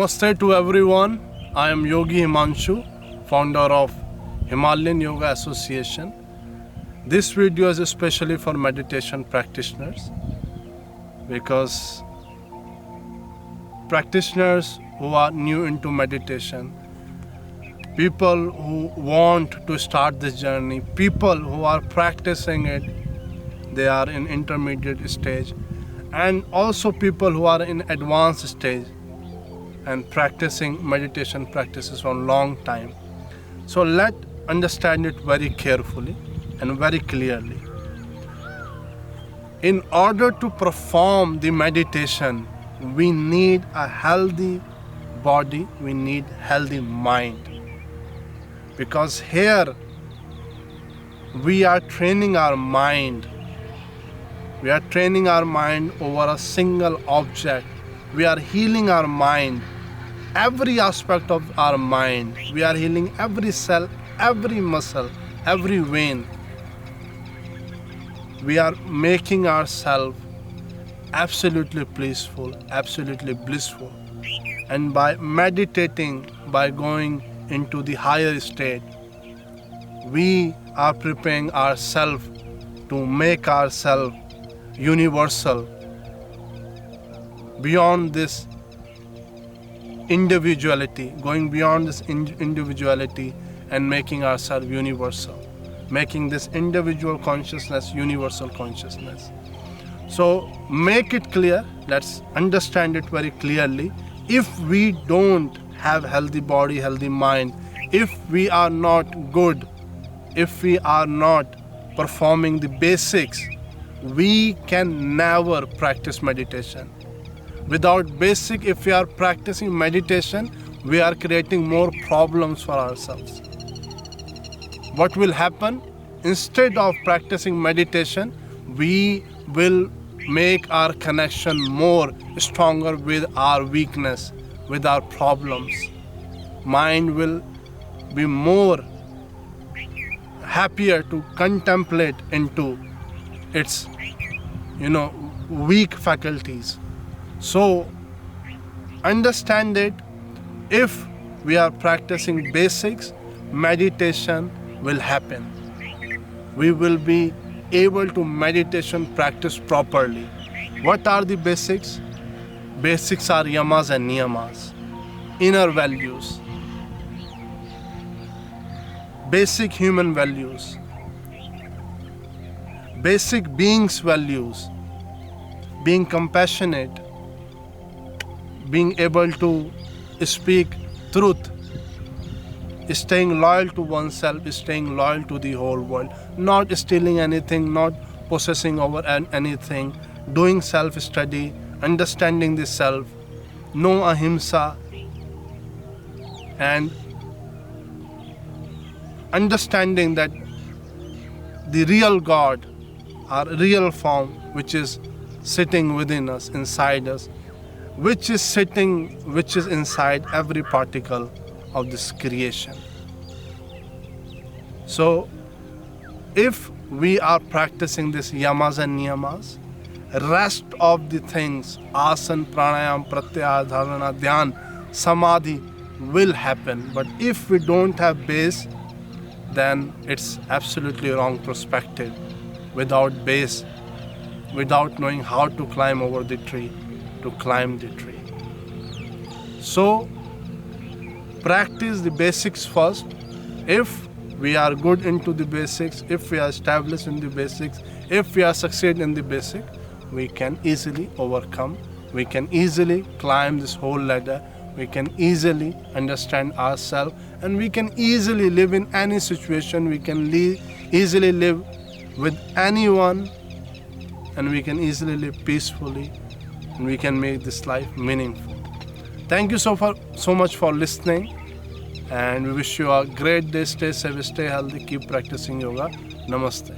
Namaste to everyone. I am Yogi Himanshu, founder of Himalayan Yoga Association. This video is especially for meditation practitioners because practitioners who are new into meditation, people who want to start this journey, people who are practicing it, they are in intermediate stage, and also people who are in advanced stage and practicing meditation practices for a long time. So let's understand it very carefully and very clearly. In order to perform the meditation, we need a healthy body, we need healthy mind. Because here we are training our mind. We are training our mind over a single object. We are healing our mind, every aspect of our mind. We are healing every cell, every muscle, every vein. We are making ourselves absolutely peaceful, absolutely blissful. And by meditating, by going into the higher state, we are preparing ourselves to make ourselves universal, beyond this individuality, going beyond this individuality and making ourselves universal, making this individual consciousness universal consciousness. So make it clear, let's understand it very clearly. If we don't have healthy body, healthy mind, if we are not good, if we are not performing the basics, we can never practice meditation. Without basic, if we are practicing meditation, we are creating more problems for ourselves. What will happen? Instead of practicing meditation, we will make our connection more stronger with our weakness, with our problems. Mind will be more happier to contemplate into its weak faculties. So understand it. If we are practicing basics, meditation will happen. We will be able to meditation practice properly. What are the basics? Basics are yamas and niyamas, inner values, basic human values, basic beings values, being compassionate, being able to speak truth, staying loyal to oneself, staying loyal to the whole world, not stealing anything, not possessing over anything, doing self-study, understanding the self, no ahimsa, and understanding that the real God, our real form, which is sitting within us, inside us, which is inside every particle of this creation. So if we are practicing this yamas and niyamas, rest of the things, asana, pranayam, pratyahara, dharana, dhyan, samadhi will happen. But if we don't have base, then it's absolutely wrong perspective. Without base, without knowing how to climb over the tree, to climb the tree. So practice the basics first. If we are good into the basics, if we are established in the basics, if we are succeed in the basic, we can easily overcome, we can easily climb this whole ladder, we can easily understand ourselves, and we can easily live in any situation, we can easily live with anyone, and we can easily live peacefully, and we can make this life meaningful. Thank you so much for listening, and we wish you a great day. Stay safe, stay healthy, keep practicing yoga. Namaste.